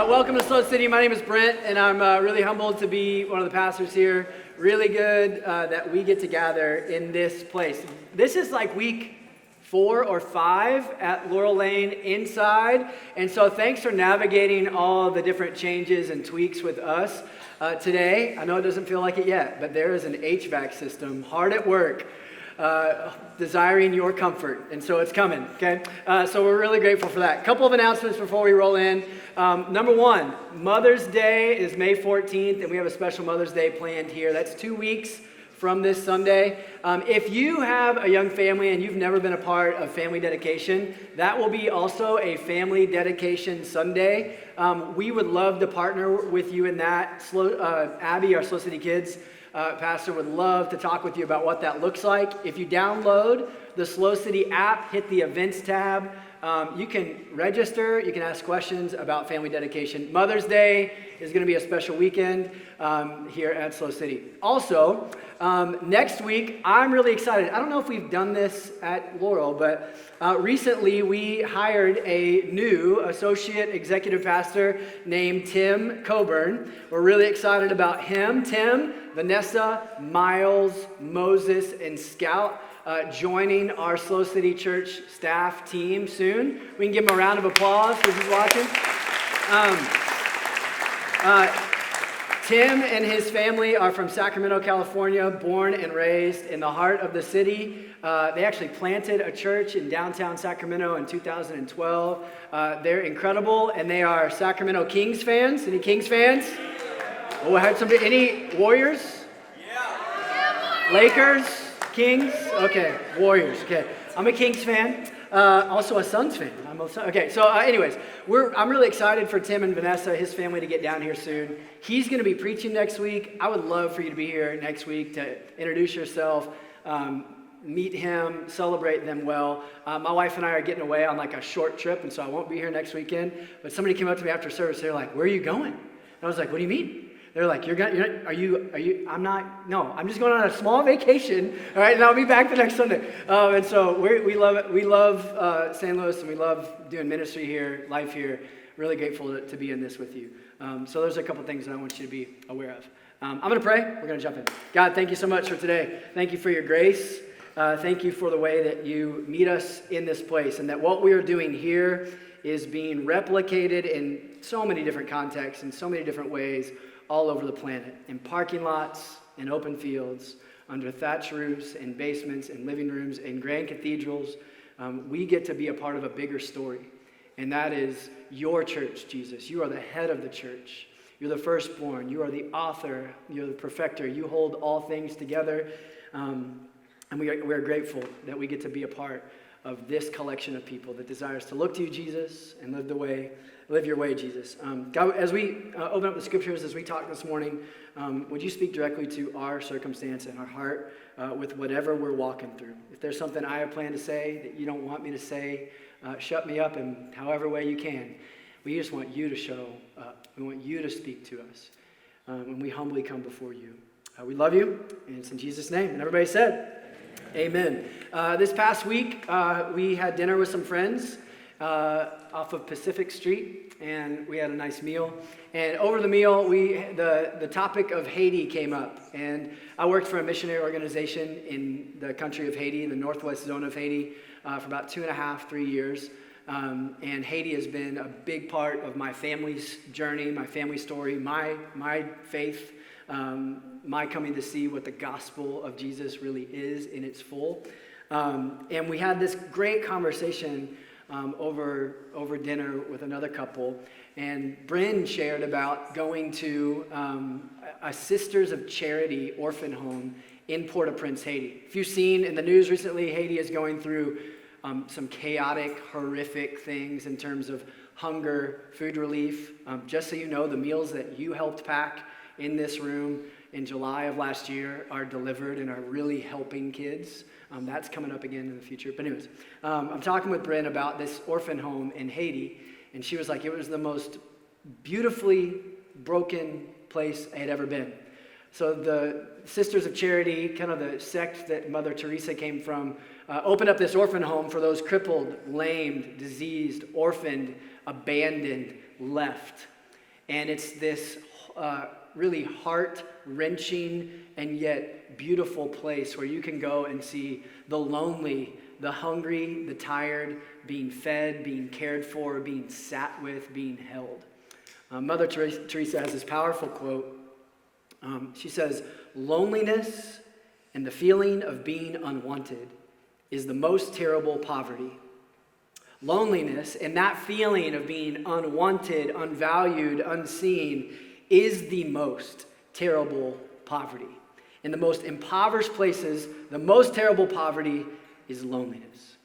Welcome to SLO City. My name is Brent, and I'm really humbled to be one of the pastors here. Really good that we get to gather in this place. This is like week 4 or 5 at Laurel Lane inside, and so thanks for navigating all the different changes and tweaks with us today. I know it doesn't feel like it yet, but there is an HVAC system hard at work. Desiring your comfort, and so it's coming, okay? So we're really grateful for that. Couple of announcements before we roll in. Number 1, Mother's Day is May 14th, and we have a special Mother's Day planned here. That's 2 weeks from this Sunday. If you have a young family and you've never been a part of family dedication, that will be also a family dedication Sunday. We would love to partner with you in that. Abby, our SLO City Kids pastor, would love to talk with you about what that looks like. If you download the SLO City app, hit the events tab, you can register, you can ask questions about family dedication. Mother's Day is going to be a special weekend here at SLO City. Also, next week, I'm really excited. I don't know if we've done this at Laurel, but recently we hired a new associate executive pastor named Tim Coburn. We're really excited about him. Tim, Vanessa, Miles, Moses, and Scout joining our SLO City Church staff team soon. We can give him a round of applause if he's watching. Tim and his family are from Sacramento, California, born and raised in the heart of the city. They actually planted a church in downtown Sacramento in 2012. They're incredible, and they are Sacramento Kings fans. Any Kings fans? Oh, I had somebody. Any Warriors? Yeah. Lakers? Kings? Okay. Warriors. Okay. I'm a Kings fan. Also a Suns fan. Okay. So anyways, I'm really excited for Tim and Vanessa, his family, to get down here soon. He's going to be preaching next week. I would love for you to be here next week to introduce yourself, meet him, celebrate them well. My wife and I are getting away on like a short trip, and so I won't be here next weekend. But somebody came up to me after service. They're like, "Where are you going?" And I was like, "What do you mean?" They're like, I'm just going on a small vacation, all right, and I'll be back the next Sunday. And so we love it. We love St. Louis, and we love doing ministry here, life here. Really grateful to be in this with you. So there's a couple things that I want you to be aware of. I'm going to pray. We're going to jump in. God, thank you so much for today. Thank you for your grace. Thank you for the way that you meet us in this place, and that what we are doing here is being replicated in so many different contexts, in so many different ways, all over the planet, in parking lots, in open fields, under thatched roofs, in basements, in living rooms, in grand cathedrals. We get to be a part of a bigger story, and that is your church, Jesus. You are the head of the church. You're the firstborn. You are the author. You're the perfecter. You hold all things together, and we are grateful that we get to be a part of this collection of people that desires to look to you, Jesus, and live your way, Jesus. God, as we open up the scriptures, as we talk this morning, would you speak directly to our circumstance and our heart with whatever we're walking through? If there's something I have planned to say that you don't want me to say, shut me up in however way you can. We just want you to show up. We want you to speak to us. And we humbly come before you. We love you, and it's in Jesus' name. And everybody said, Amen. This past week, we had dinner with some friends off of Pacific Street, and we had a nice meal. And over the meal, the topic of Haiti came up. And I worked for a missionary organization in the country of Haiti, the northwest zone of Haiti, for about 2.5, 3 years. And Haiti has been a big part of my family's journey, my family story, my faith, my coming to see what the gospel of Jesus really is in its full. And we had this great conversation over dinner with another couple, and Brent shared about going to a Sisters of Charity orphan home in Port-au-Prince, Haiti. If you've seen in the news recently, Haiti is going through some chaotic, horrific things in terms of hunger, food relief. Just so you know, the meals that you helped pack in this room in July of last year are delivered and are really helping kids. That's coming up again in the future. But anyways, I'm talking with Brent about this orphan home in Haiti, and she was like, it was the most beautifully broken place I had ever been. So the Sisters of Charity, kind of the sect that Mother Teresa came from, opened up this orphan home for those crippled, lamed, diseased, orphaned, abandoned, left. And it's this really heart-wrenching and yet beautiful place where you can go and see the lonely, the hungry, the tired, being fed, being cared for, being sat with, being held. Mother Teresa has this powerful quote. She says, "Loneliness and the feeling of being unwanted is the most terrible poverty." Loneliness and that feeling of being unwanted, unvalued, unseen is the most terrible poverty. In the most impoverished places, the most terrible poverty is loneliness.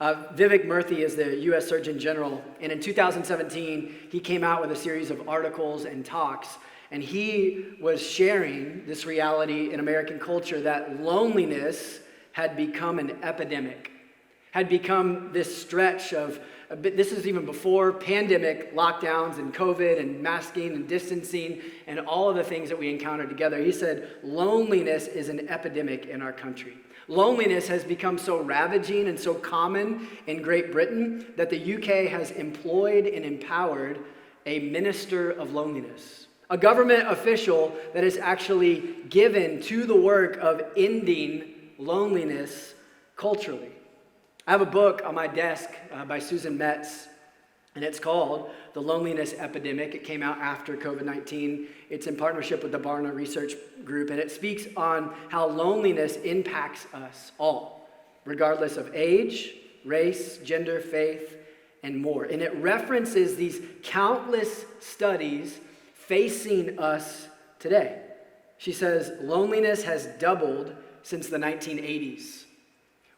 Vivek Murthy is the U.S. Surgeon General, and in 2017, he came out with a series of articles and talks, and he was sharing this reality in American culture that loneliness had become an epidemic, had become this stretch of, this is even before pandemic lockdowns and COVID and masking and distancing and all of the things that we encountered together. He said, loneliness is an epidemic in our country. Loneliness has become so ravaging and so common in Great Britain that the UK has employed and empowered a minister of loneliness, a government official that is actually given to the work of ending loneliness culturally. I have a book on my desk by Susan Metz, and it's called The Loneliness Epidemic. It came out after COVID-19. It's in partnership with the Barna Research Group, and it speaks on how loneliness impacts us all, regardless of age, race, gender, faith, and more. And it references these countless studies facing us today. She says, loneliness has doubled since the 1980s,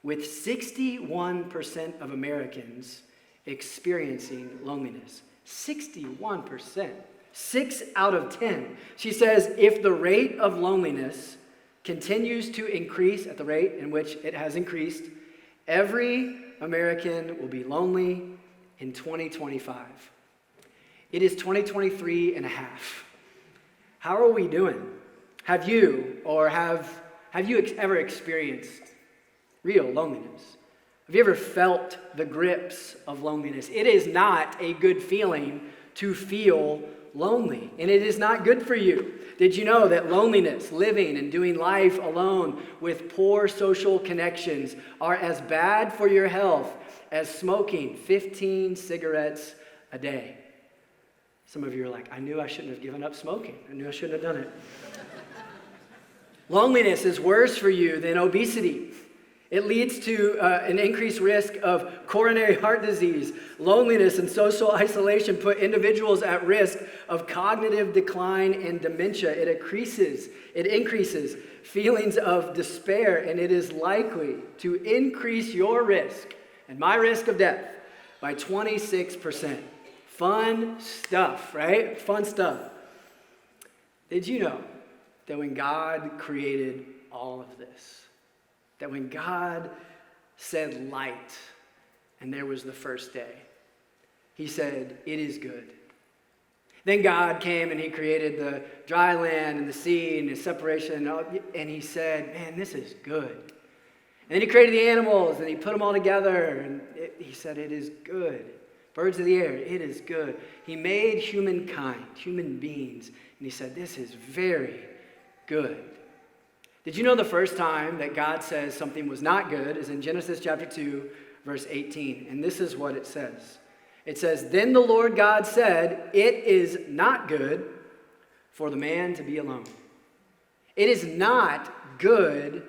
with 61% of Americans experiencing loneliness. 61%. 6 out of 10. She says if the rate of loneliness continues to increase at the rate in which it has increased, every American will be lonely in 2025. It is 2023 and a half. How are we doing? Have you ever experienced real loneliness? Have you ever felt the grips of loneliness? It is not a good feeling to feel lonely, and it is not good for you. Did you know that loneliness, living and doing life alone with poor social connections are as bad for your health as smoking 15 cigarettes a day? Some of you are like, I knew I shouldn't have given up smoking. I knew I shouldn't have done it. Loneliness is worse for you than obesity. It leads to an increased risk of coronary heart disease. Loneliness and social isolation put individuals at risk of cognitive decline and dementia. It increases feelings of despair, and it is likely to increase your risk and my risk of death by 26%. Fun stuff, right? Fun stuff. Did you know that when God created all of this, that when God said light, and there was the first day, he said, it is good. Then God came and he created the dry land and the sea and the separation, and he said, man, this is good. And then he created the animals and he put them all together, and he said, it is good. Birds of the air, it is good. He made humankind, human beings, and he said, this is very good. Did you know the first time that God says something was not good is in Genesis chapter 2, verse 18. And this is what it says. It says, then the Lord God said, it is not good for the man to be alone. It is not good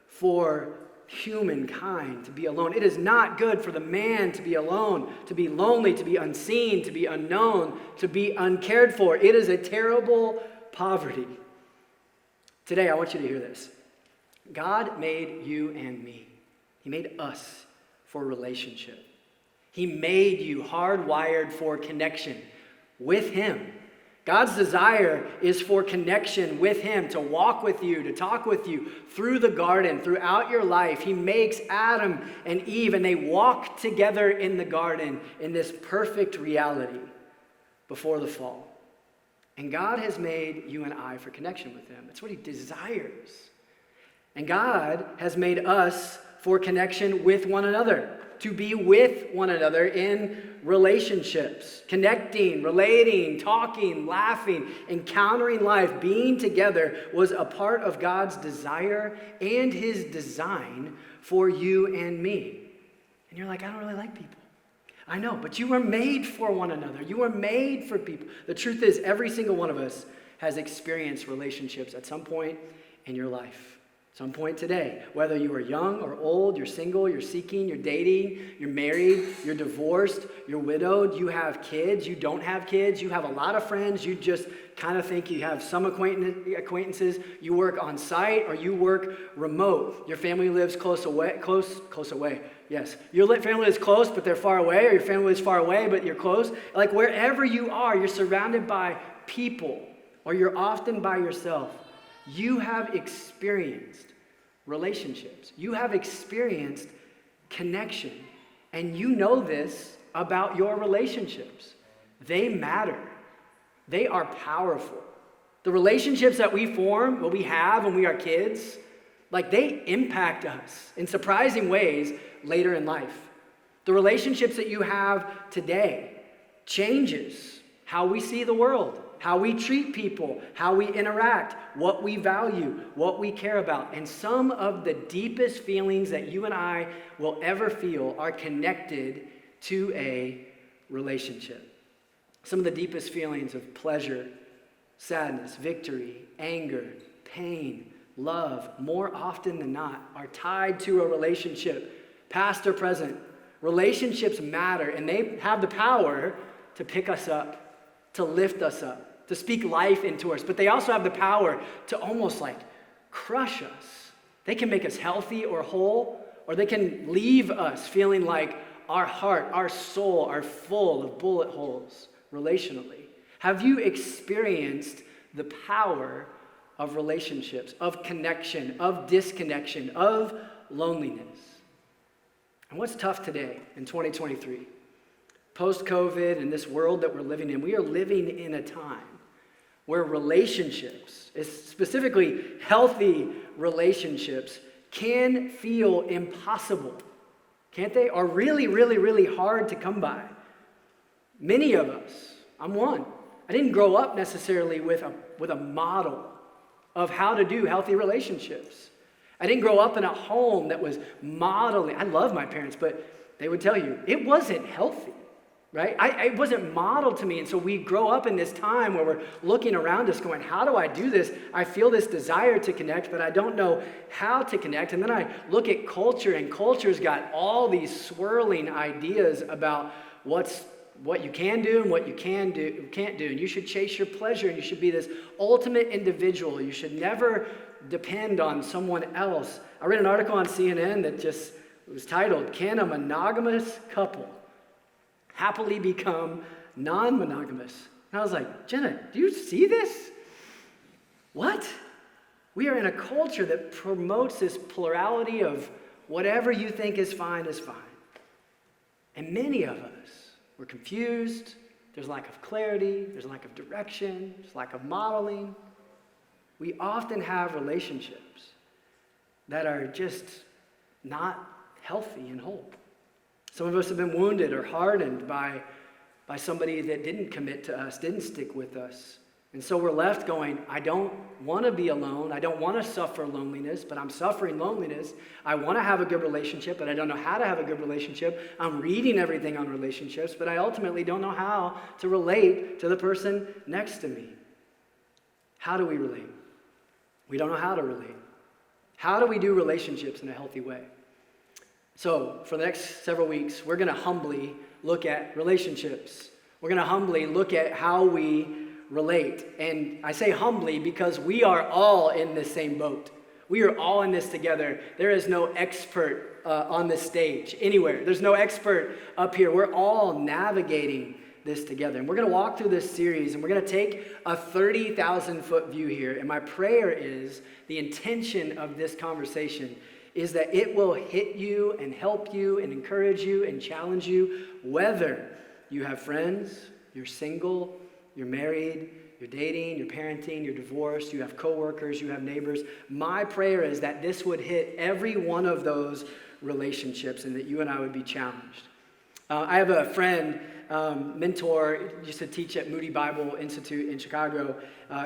for humankind to be alone. It is not good for the man to be alone, to be lonely, to be unseen, to be unknown, to be uncared for. It is a terrible poverty. Today, I want you to hear this. God made you and me. He made us for relationship. He made you hardwired for connection with him. God's desire is for connection with him, to walk with you, to talk with you through the garden, throughout your life. He makes Adam and Eve, and they walk together in the garden in this perfect reality before the fall. And God has made you and I for connection with him. That's what he desires. And God has made us for connection with one another. to be with one another in relationships, connecting, relating, talking, laughing, encountering life, being together was a part of God's desire and his design for you and me. And you're like, I don't really like people. I know, but you were made for one another. You were made for people. The truth is, every single one of us has experienced relationships at some point in your life. Some point today, whether you are young or old, you're single, you're seeking, you're dating, you're married, you're divorced, you're widowed, you have kids, you don't have kids, you have a lot of friends, you just kind of think you have some acquaintances, you work on site or you work remote, your family lives close away, yes. Your family is close, but they're far away, or your family is far away, but you're close. Like wherever you are, you're surrounded by people, or you're often by yourself. You have experienced relationships. You have experienced connection. And you know this about your relationships. They matter. They are powerful. The relationships that we form, what we have when we are kids, like they impact us in surprising ways later in life. The relationships that you have today changes how we see the world, how we treat people, how we interact, what we value, what we care about. And some of the deepest feelings that you and I will ever feel are connected to a relationship. Some of the deepest feelings of pleasure, sadness, victory, anger, pain, love, more often than not, are tied to a relationship, past or present. Relationships matter, and they have the power to pick us up, to lift us up, to speak life into us, but they also have the power to almost like crush us. They can make us healthy or whole, or they can leave us feeling like our heart, our soul are full of bullet holes relationally. Have you experienced the power of relationships, of connection, of disconnection, of loneliness? And what's tough today in 2023? Post-COVID and this world that we're living in, we are living in a time where relationships, specifically healthy relationships, can feel impossible, can't they? Or really, really, really hard to come by. Many of us, I'm one, I didn't grow up necessarily with a model of how to do healthy relationships. I didn't grow up in a home that was modeling. I love my parents, but they would tell you, it wasn't healthy. Right? It wasn't modeled to me. And so we grow up in this time where we're looking around us going, how do I do this? I feel this desire to connect, but I don't know how to connect. And then I look at culture, and culture's got all these swirling ideas about what you can do and what you can't do. And you should chase your pleasure, and you should be this ultimate individual. You should never depend on someone else. I read an article on CNN that just was titled, "Can a Monogamous Couple Happily Become Non-Monogamous?" And I was like, Jenna, do you see this? What? We are in a culture that promotes this plurality of whatever you think is fine is fine. And many of us, we're confused. There's lack of clarity. There's lack of direction. There's lack of modeling. We often have relationships that are just not healthy and whole. Some of us have been wounded or hardened by somebody that didn't commit to us, didn't stick with us. And so we're left going, I don't want to be alone. I don't want to suffer loneliness, but I'm suffering loneliness. I want to have a good relationship, but I don't know how to have a good relationship. I'm reading everything on relationships, but I ultimately don't know how to relate to the person next to me. How do we relate? We don't know how to relate. How do we do relationships in a healthy way? So for the next several weeks, we're going to humbly look at relationships. We're going to humbly look at how we relate. And I say humbly because we are all in the same boat. We are all in this together. There is no expert on this stage anywhere. There's no expert up here. We're all navigating this together. And we're going to walk through this series, and we're going to take a 30,000-foot view here. And my prayer is the intention of this conversation is that it will hit you and help you and encourage you and challenge you, whether you have friends, you're single, you're married, you're dating, you're parenting, you're divorced, you have coworkers, you have neighbors. My prayer is that this would hit every one of those relationships and that you and I would be challenged. I have a friend, mentor, used to teach at Moody Bible Institute in Chicago,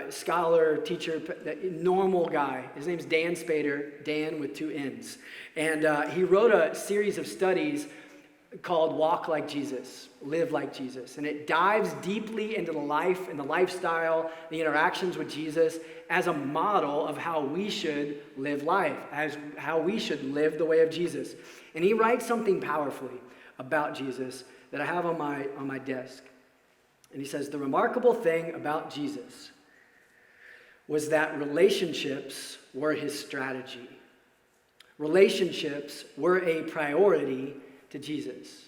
scholar, teacher, normal guy. His name's Dan Spader, Dan with 2 N's. And he wrote a series of studies called Walk Like Jesus, Live Like Jesus. And it dives deeply into the life and the lifestyle, the interactions with Jesus as a model of how we should live life, as how we should live the way of Jesus. And he writes something powerfully about Jesus that I have on my desk. And he says, the remarkable thing about Jesus was that relationships were his strategy. Relationships were a priority to Jesus.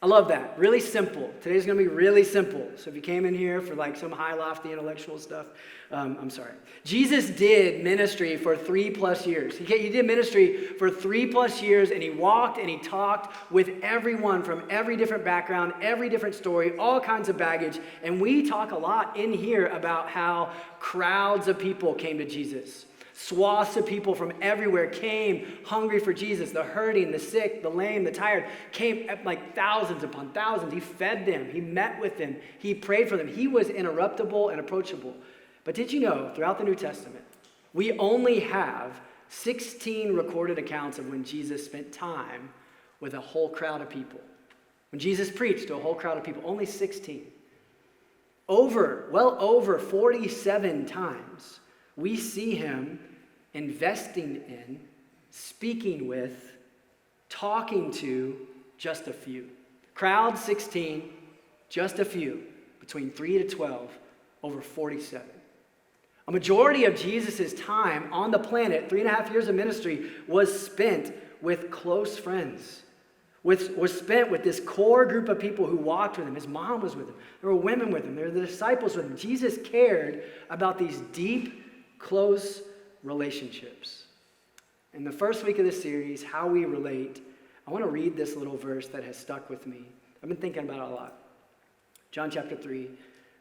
I love that. Really simple. Today's going to be really simple. So if you came in here for like some high lofty intellectual stuff, I'm sorry. Jesus did ministry for 3+ years. He did ministry for 3+ years, and he walked and he talked with everyone from every different background, every different story, all kinds of baggage. And we talk a lot in here about how crowds of people came to Jesus. Swaths of people from everywhere came hungry for Jesus. The hurting, the sick, the lame, the tired came like thousands upon thousands. He fed them. He met with them. He prayed for them. He was interruptible and approachable. But did you know, throughout the New Testament, we only have 16 recorded accounts of when Jesus spent time with a whole crowd of people. When Jesus preached to a whole crowd of people, only 16. Well over 47 times, we see him investing in, speaking with, talking to just a few. Crowd 16, just a few, between 3 to 12, over 47. A majority of Jesus' time on the planet, 3.5 years of ministry, was spent with close friends. Was spent with this core group of people who walked with him. His mom was with him. There were women with him. There were the disciples with him. Jesus cared about these deep, close relationships. In the first week of this series, How We Relate, I want to read this little verse that has stuck with me. I've been thinking about it a lot. John chapter 3,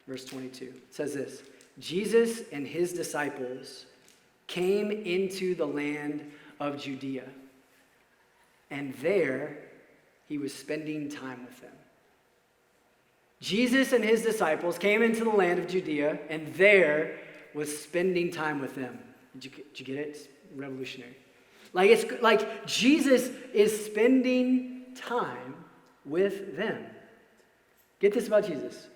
verse 22. It says this, Jesus and his disciples came into the land of Judea, and there he was spending time with them. Jesus and his disciples came into the land of Judea, and there was spending time with them. Did you get it? It's revolutionary. It's like Jesus is spending time with them. Get this about Jesus.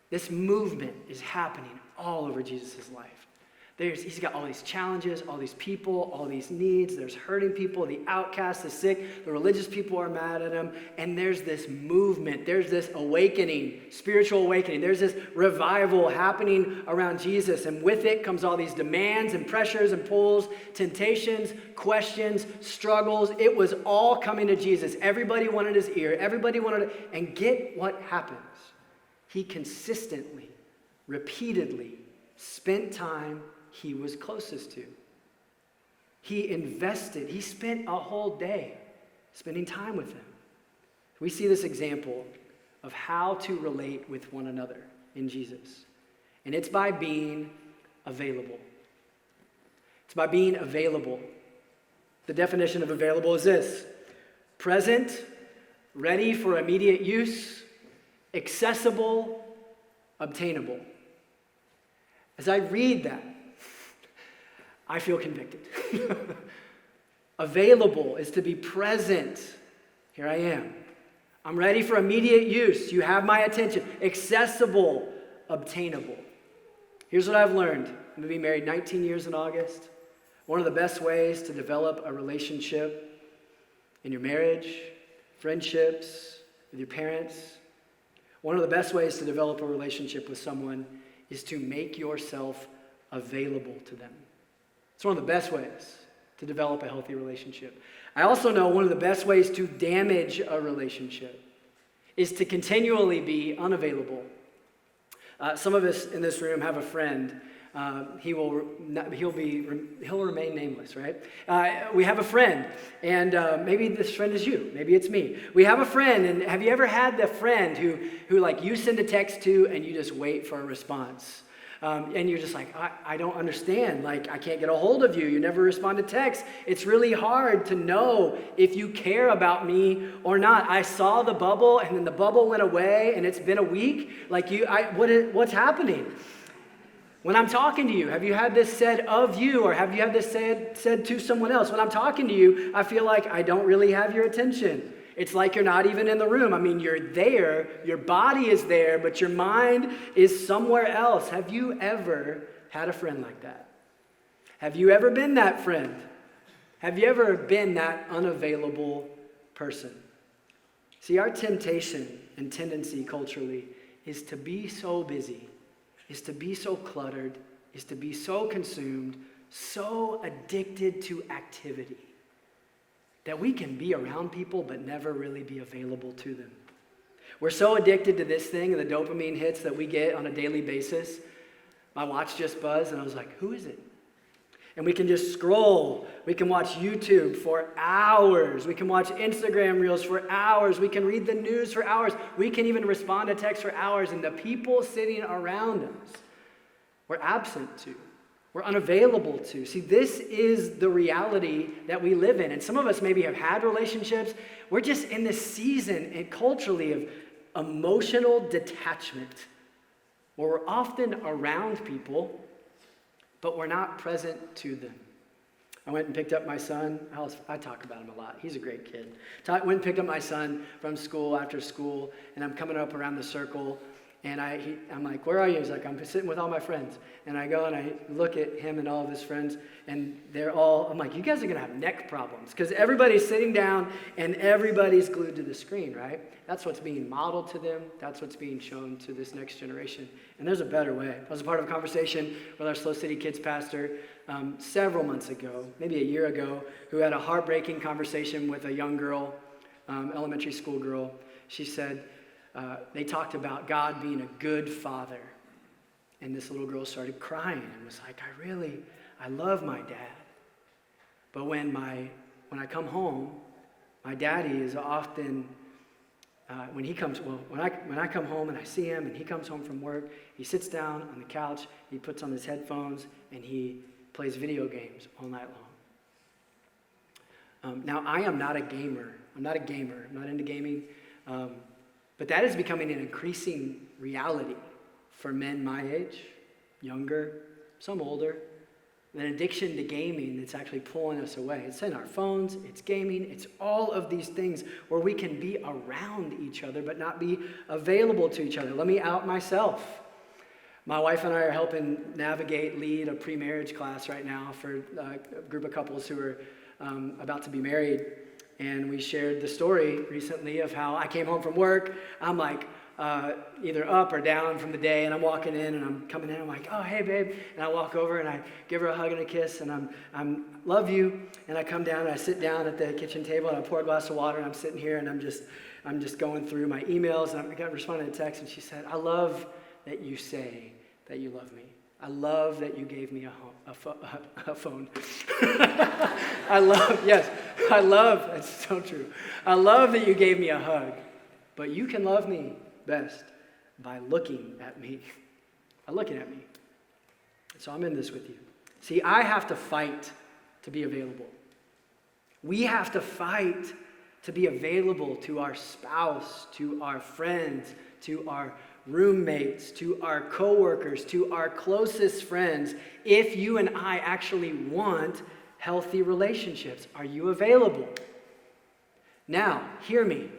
This movement is happening all over Jesus' life. He's got all these challenges, all these people, all these needs. There's hurting people, the outcasts, the sick, the religious people are mad at him. And there's this movement. There's this awakening, spiritual awakening. There's this revival happening around Jesus. And with it comes all these demands and pressures and pulls, temptations, questions, struggles. It was all coming to Jesus. Everybody wanted his ear. Everybody wanted it. And get what happens. He consistently, repeatedly spent time he was closest to. He invested. He spent a whole day spending time with them. We see this example of how to relate with one another in Jesus. And it's by being available. It's by being available. The definition of available is this: present, ready for immediate use, accessible, obtainable. As I read that, I feel convicted. Available is to be present. Here I am. I'm ready for immediate use. You have my attention. Accessible, obtainable. Here's what I've learned. I'm going to be married 19 years in August. One of the best ways to develop a relationship in your marriage, friendships, with your parents, one of the best ways to develop a relationship with someone is to make yourself available to them. It's one of the best ways to develop a healthy relationship. I also know one of the best ways to damage a relationship is to continually be unavailable. Some of us in this room have a friend. He'll remain nameless, right? We have a friend, and maybe this friend is you. Maybe it's me. We have a friend, and have you ever had the friend who like you send a text to and you just wait for a response? And you're just like, I don't understand. Like, I can't get a hold of you. You never respond to text. It's really hard to know if you care about me or not. I saw the bubble, and then the bubble went away, and it's been a week. Like, what's happening? When I'm talking to you, have you had this said of you, or have you had this said to someone else? When I'm talking to you, I feel like I don't really have your attention. It's like you're not even in the room. I mean, you're there, your body is there, but your mind is somewhere else. Have you ever had a friend like that? Have you ever been that friend? Have you ever been that unavailable person? See, our temptation and tendency culturally is to be so busy, is to be so cluttered, is to be so consumed, so addicted to activity, that we can be around people but never really be available to them. We're so addicted to this thing and the dopamine hits that we get on a daily basis. My watch just buzzed and I was like, who is it? And we can just scroll. We can watch YouTube for hours. We can watch Instagram Reels for hours. We can read the news for hours. We can even respond to text for hours. And the people sitting around us, we're absent to. We're unavailable to. See, this is the reality that we live in. And some of us maybe have had relationships. We're just in this season and culturally of emotional detachment, where we're often around people, but we're not present to them. I went and picked up my son. I talk about him a lot. He's a great kid. Went and picked up my son from school after school, and I'm coming up around the circle. And I'm like, where are you? He's like, I'm sitting with all my friends. And I go and I look at him and all of his friends, and I'm like, you guys are going to have neck problems. Because everybody's sitting down and everybody's glued to the screen, right? That's what's being modeled to them. That's what's being shown to this next generation. And there's a better way. I was a part of a conversation with our SLO City Kids pastor several months ago, maybe a year ago, who had a heartbreaking conversation with a young girl, elementary school girl. She said, they talked about God being a good father. And this little girl started crying and was like, I love my dad. But when I come home, my daddy is often, when I come home and I see him and he comes home from work, he sits down on the couch, he puts on his headphones, and he plays video games all night long. Now, I am not a gamer. I'm not into gaming. But that is becoming an increasing reality for men my age, younger, some older. An addiction to gaming that's actually pulling us away. It's in our phones, it's gaming, it's all of these things where we can be around each other but not be available to each other. Let me out myself. My wife and I are helping lead a pre-marriage class right now for a group of couples who are about to be married. And we shared the story recently of how I came home from work. I'm like either up or down from the day, and I'm walking in and I'm coming in. I'm like, oh, hey, babe. And I walk over and I give her a hug and a kiss, and I'm love you. And I come down and I sit down at the kitchen table and I pour a glass of water, and I'm sitting here and I'm just going through my emails, and I'm responding to text. And she said, I love that you say that you love me. I love that you gave me a phone. That's so true. I love that you gave me a hug, but you can love me best by looking at me. So I'm in this with you. See, I have to fight to be available. We have to fight to be available to our spouse, to our friends, to our roommates, to our coworkers, to our closest friends, if you and I actually want healthy relationships. Are you available? Now, hear me.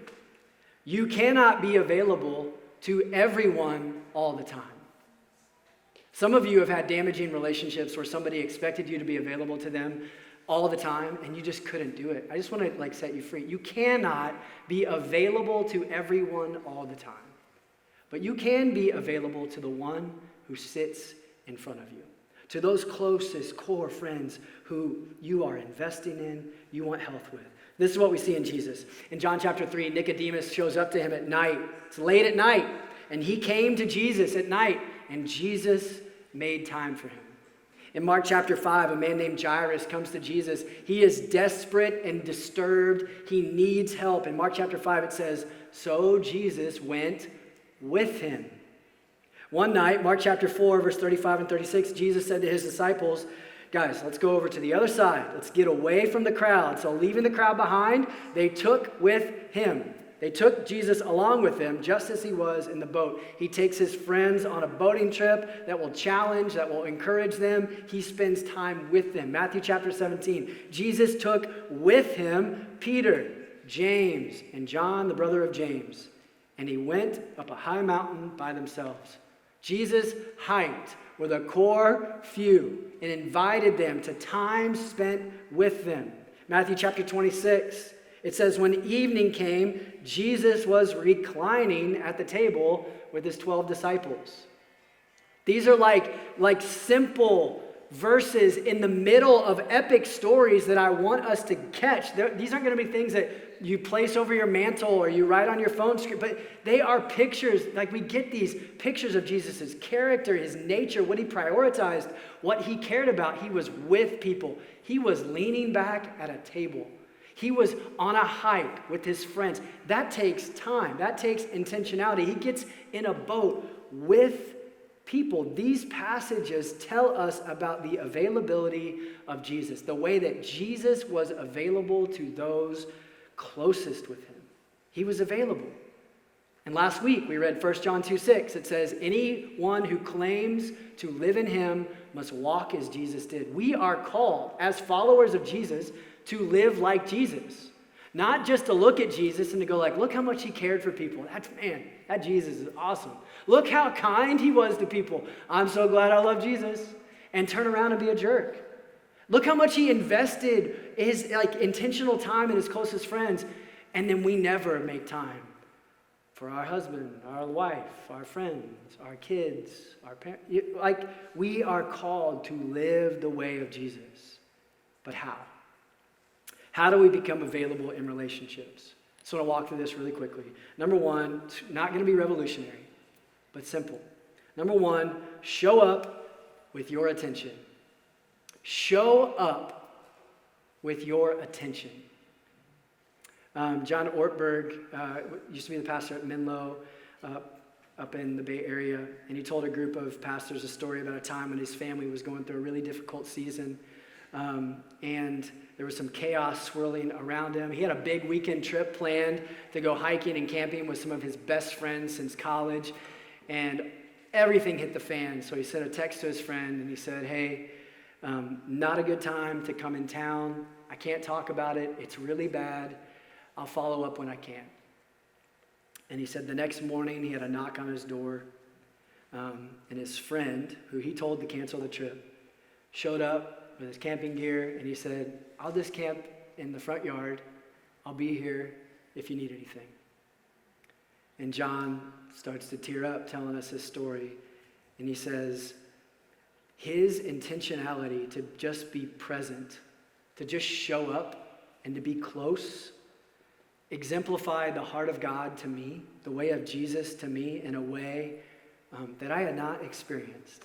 You cannot be available to everyone all the time. Some of you have had damaging relationships where somebody expected you to be available to them all the time, and you just couldn't do it. I just want to set you free. You cannot be available to everyone all the time. But you can be available to the one who sits in front of you, to those closest core friends who you are investing in, you want health with. This is what we see in Jesus. In John chapter 3, Nicodemus shows up to him at night. It's late at night, and he came to Jesus at night, and Jesus made time for him. In Mark chapter 5, a man named Jairus comes to Jesus. He is desperate and disturbed. He needs help. In Mark chapter 5, it says, so Jesus went with him. One night, Mark chapter 4, verse 35 and 36, Jesus said to his disciples, guys, let's go over to the other side. Let's get away from the crowd. So leaving the crowd behind, they took with him. They took Jesus along with them just as he was in the boat. He takes his friends on a boating trip that will challenge, that will encourage them. He spends time with them. Matthew chapter 17. Jesus took with him Peter, James, and John, the brother of James. And he went up a high mountain by themselves. Jesus hiked with a core few and invited them to time spent with them. Matthew chapter 26. It says, when evening came, Jesus was reclining at the table with his 12 disciples. These are like simple verses in the middle of epic stories that I want us to catch. These aren't going to be things that you place over your mantle or you write on your phone screen, but they are pictures. Like, we get these pictures of Jesus' character, his nature, what he prioritized, what he cared about. He was with people. He was leaning back at a table. He was on a hike with his friends. That takes time. That takes intentionality. He gets in a boat with people. These passages tell us about the availability of Jesus, the way that Jesus was available to those closest with him. He was available. And last week we read 1 John 2:6. It says, anyone who claims to live in him must walk as Jesus did. We are called as followers of Jesus to live like Jesus. Not just to look at Jesus and to go like, look how much he cared for people. That Jesus is awesome. Look how kind he was to people. I'm so glad I love Jesus. And turn around and be a jerk. Look how much he invested his intentional time in his closest friends. And then we never make time for our husband, our wife, our friends, our kids, our parents. We are called to live the way of Jesus. But how? How do we become available in relationships? So I want to walk through this really quickly. Number one, not going to be revolutionary, but simple. Number one, show up with your attention. Show up with your attention. John Ortberg used to be the pastor at Menlo up in the Bay Area, and he told a group of pastors a story about a time when his family was going through a really difficult season. And there was some chaos swirling around him. He had a big weekend trip planned to go hiking and camping with some of his best friends since college. And everything hit the fan. So he sent a text to his friend and he said, hey, not a good time to come in town. I can't talk about it. It's really bad. I'll follow up when I can. And he said the next morning he had a knock on his door. And his friend, who he told to cancel the trip, showed up with his camping gear, and he said, I'll just camp in the front yard. I'll be here if you need anything. And John starts to tear up telling us his story, and he says, his intentionality to just be present, to just show up and to be close, exemplified the heart of God to me, the way of Jesus to me in a way that I had not experienced.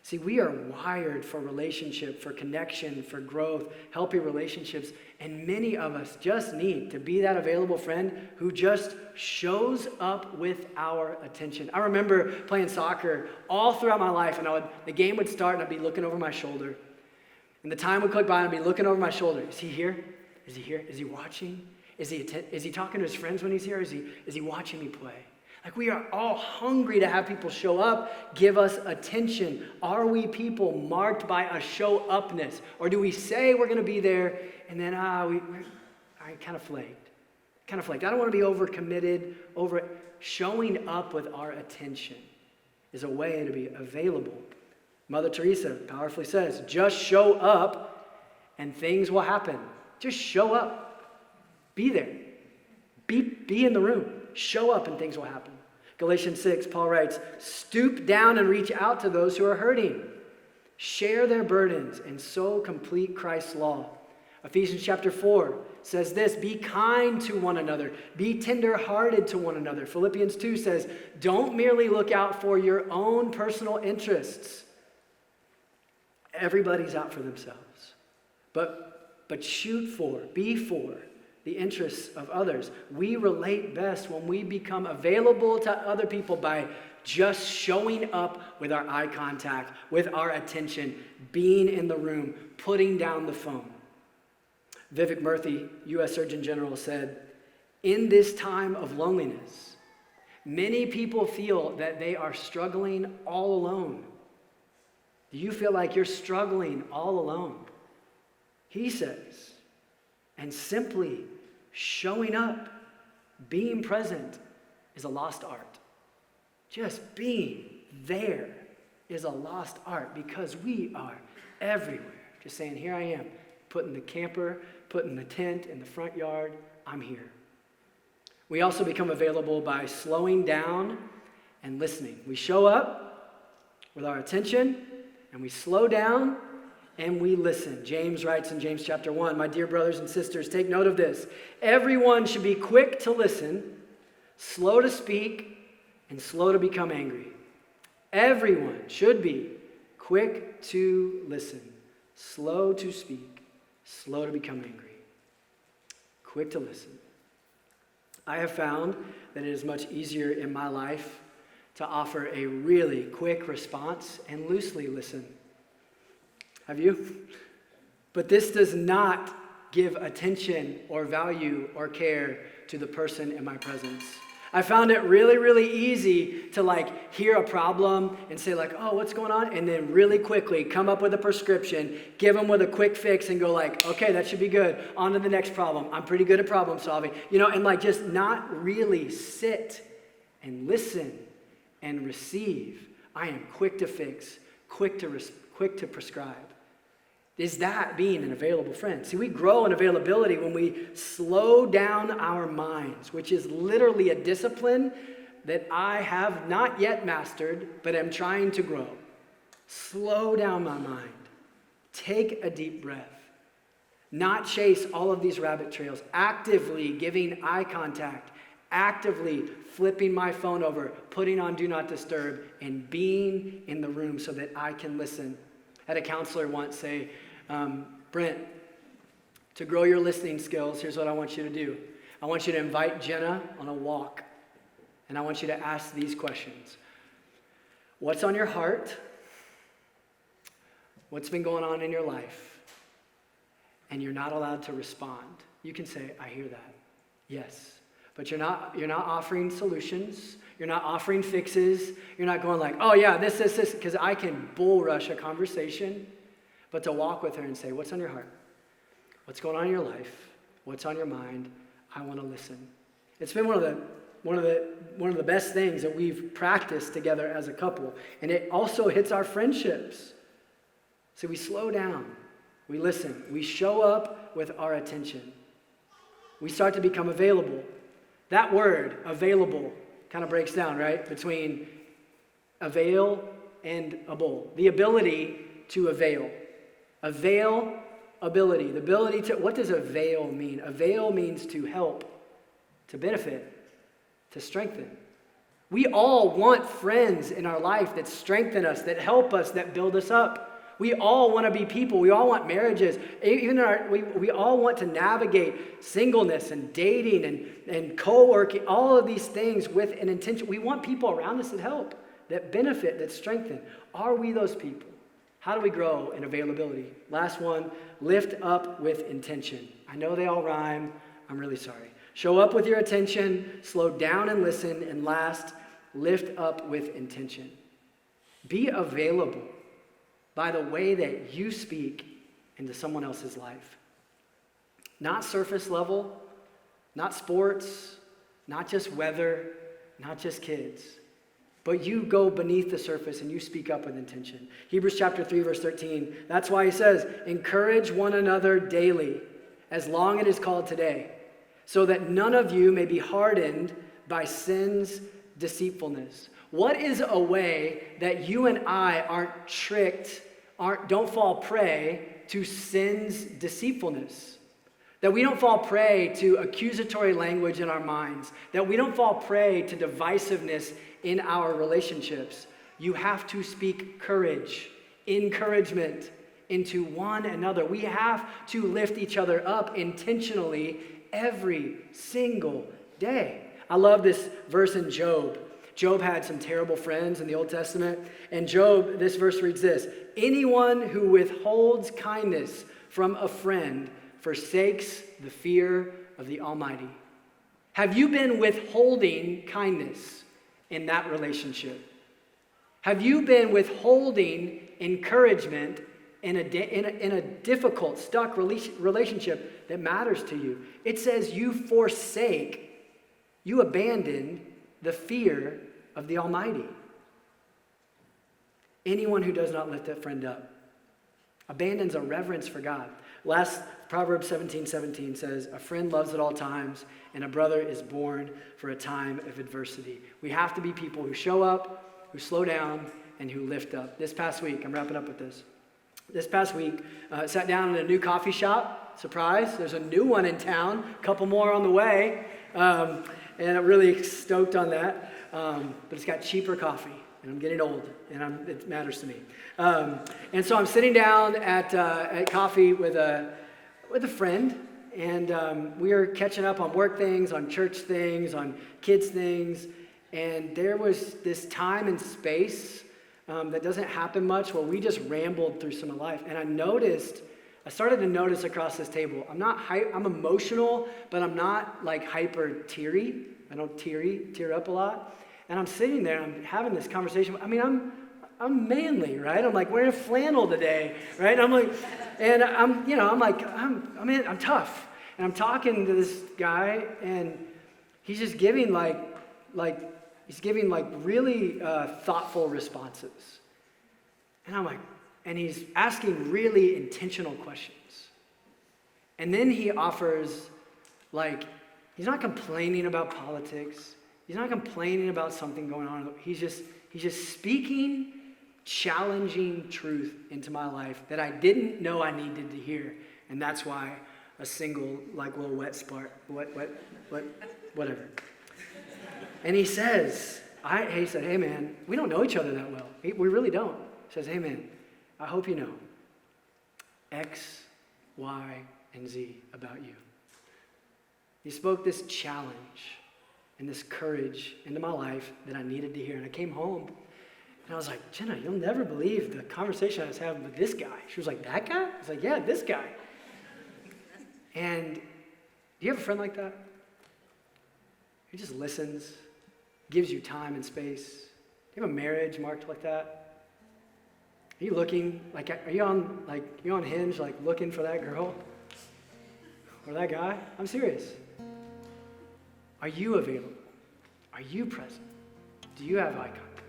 See, we are wired for relationship, for connection, for growth, healthy relationships, and many of us just need to be that available friend who just shows up with our attention. I remember playing soccer all throughout my life, and the game would start, and I'd be looking over my shoulder, and the time would click by, and I'd be looking over my shoulder. Is he here? Is he here? Is he watching? Is he talking to his friends when he's here? Is he watching me play? Like, we are all hungry to have people show up, give us attention. Are we people marked by a show-upness? Or do we say we're going to be there, and then I kind of flaked. I don't want to be overcommitted. Showing up with our attention is a way to be available. Mother Teresa powerfully says, just show up and things will happen. Just show up. Be there. Be in the room. Show up and things will happen. Galatians 6, Paul writes, stoop down and reach out to those who are hurting. Share their burdens and so complete Christ's law. Ephesians chapter 4 says this, be kind to one another. Be tender-hearted to one another. Philippians 2 says, don't merely look out for your own personal interests. Everybody's out for themselves. But shoot for, be for the interests of others. We relate best when we become available to other people by Just showing up with our eye contact, with our attention, being in the room, putting down the phone. Vivek Murthy, U.S. Surgeon General, said, in this time of loneliness, many people feel that they are struggling all alone. Do you feel like you're struggling all alone? He says, and simply showing up, being present is a lost art. Just being there is a lost art because we are everywhere. Just saying, here I am, putting the camper, putting the tent in the front yard, I'm here. We also become available by slowing down and listening. We show up with our attention and we slow down and we listen. James writes in James chapter 1, my dear brothers and sisters, take note of this. Everyone should be quick to listen, slow to speak, and slow to become angry. Everyone should be quick to listen, slow to speak, slow to become angry. Quick to listen. I have found that it is much easier in my life to offer a really quick response and loosely listen. Have you? But this does not give attention or value or care to the person in my presence. I found it really, really easy to hear a problem and say oh, what's going on? And then really quickly come up with a prescription, give them with a quick fix and go okay, that should be good. On to the next problem. I'm pretty good at problem solving. And just not really sit and listen and receive. I am quick to fix, quick to prescribe. Is that being an available friend? See, we grow in availability when we slow down our minds, which is literally a discipline that I have not yet mastered, but am trying to grow. Slow down my mind. Take a deep breath. Not chase all of these rabbit trails. Actively giving eye contact. Actively flipping my phone over, putting on Do Not Disturb, and being in the room so that I can listen. I had a counselor once say, Brent, to grow your listening skills, here's what I want you to do. I want you to invite Jenna on a walk, and I want you to ask these questions. What's on your heart? What's been going on in your life? And you're not allowed to respond. You can say, I hear that. Yes. But you're not offering solutions. You're not offering fixes. You're not going oh yeah, this, because I can bull rush a conversation. But to walk with her and say, what's on your heart? What's going on in your life? What's on your mind? I want to listen. It's been one of the best things that we've practiced together as a couple. And it also hits our friendships. So we slow down. We listen. We show up with our attention. We start to become available. That word, available, kind of breaks down, right? Between avail and able. The ability to avail. Availability. The ability to, what does avail mean? Avail means to help, to benefit, to strengthen. We all want friends in our life that strengthen us, that help us, that build us up. We all want to be people. We all want marriages. Even we all want to navigate singleness and dating and co-working, all of these things with an intention. We want people around us that help, that benefit, that strengthen. Are we those people? How do we grow in availability? Last one, lift up with intention. I know they all rhyme. I'm really sorry. Show up with your attention, slow down and listen, and last, lift up with intention. Be available by the way that you speak into someone else's life. Not surface level, not sports, not just weather, not just kids. But you go beneath the surface and you speak up with intention. Hebrews chapter 3, verse 13. That's why he says, encourage one another daily, as long as it is called today, so that none of you may be hardened by sin's deceitfulness. What is a way that you and I aren't tricked, don't fall prey to sin's deceitfulness? That we don't fall prey to accusatory language in our minds. That we don't fall prey to divisiveness in our relationships. You have to speak courage, encouragement into one another. We have to lift each other up intentionally every single day. I love this verse in Job. Job had some terrible friends in the Old Testament. And Job, this verse reads this: anyone who withholds kindness from a friend forsakes the fear of the Almighty. Have you been withholding kindness in that relationship? Have you been withholding encouragement in a difficult, stuck relationship that matters to you? It says you forsake, you abandon the fear of the Almighty. Anyone who does not lift that friend up abandons a reverence for God. Last Proverbs 17:17 says, a friend loves at all times, and a brother is born for a time of adversity. We have to be people who show up, who slow down, and who lift up. This past week, I'm wrapping up with this. This past week, sat down in a new coffee shop. Surprise, there's a new one in town, a couple more on the way. And I'm really stoked on that. But it's got cheaper coffee, and I'm getting old, and it matters to me. And so I'm sitting down at coffee with a friend, and we are catching up on work things, on church things, on kids things. And there was this time and space that doesn't happen much where we just rambled through some of life. And I started to notice across this table, I'm emotional, but I'm not like hyper teary. I don't tear up a lot. And I'm sitting there, and I'm having this conversation. I mean, I'm manly, right? I'm like wearing flannel today, right? And I'm tough. And I'm talking to this guy, and he's just giving really thoughtful responses. And I'm like, and he's asking really intentional questions. And then he offers, he's not complaining about politics. He's not complaining about something going on. He's just speaking challenging truth into my life that I didn't know I needed to hear. And that's why a single, little wet spark, whatever. And he says, hey man, we don't know each other that well. We really don't. He says, hey man, I hope you know X, Y, and Z about you. He spoke this challenge and this courage into my life that I needed to hear. And I came home, and I was like, Jenna, you'll never believe the conversation I was having with this guy. She was like, that guy? I was like, yeah, this guy. And do you have a friend like that? He just listens, gives you time and space. Do you have a marriage marked like that? Are you looking, are you on Hinge, looking for that girl? Or that guy? I'm serious. Are you available? Are you present? Do you have eye contact?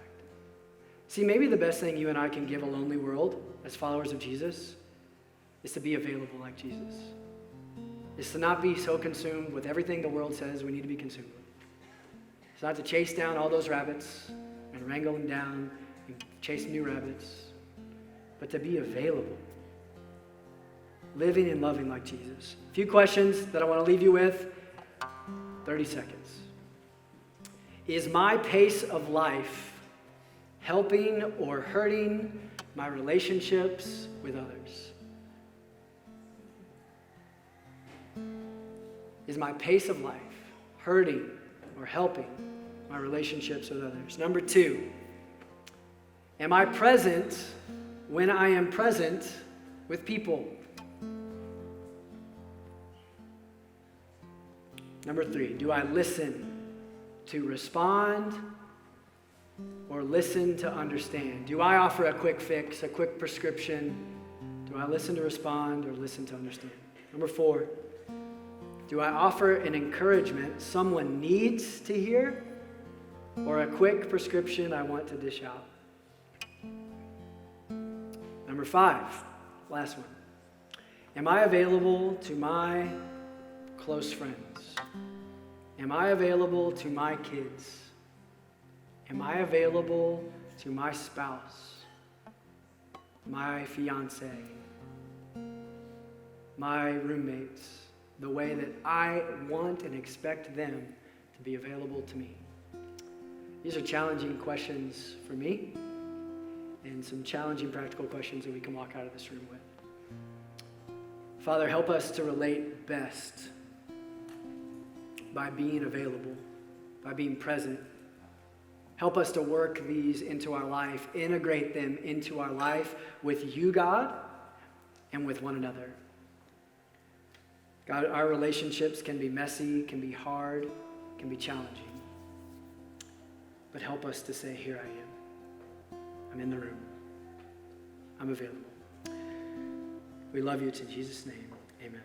See, maybe the best thing you and I can give a lonely world as followers of Jesus is to be available like Jesus. Is to not be so consumed with everything the world says we need to be consumed with. It's not to chase down all those rabbits and wrangle them down and chase new rabbits, but to be available. Living and loving like Jesus. A few questions that I want to leave you with. 30 seconds. Is my pace of life helping or hurting my relationships with others? Is my pace of life hurting or helping my relationships with others? Number 2, am I present when I am present with people? Number 3, do I listen to respond or listen to understand? Do I offer a quick fix, a quick prescription? Do I listen to respond or listen to understand? Number 4, do I offer an encouragement someone needs to hear or a quick prescription I want to dish out? Number 5, last one. Am I available to my close friends? Am I available to my kids? Am I available to my spouse, my fiance, my roommates, the way that I want and expect them to be available to me? These are challenging questions for me, and some challenging practical questions that we can walk out of this room with. Father, help us to relate best by being available, by being present, Help us to work these into our life, integrate them into our life with you, God, and with one another. God, our relationships can be messy, can be hard, can be challenging. But help us to say, here I am. I'm in the room. I'm available. We love you. In Jesus' name, amen.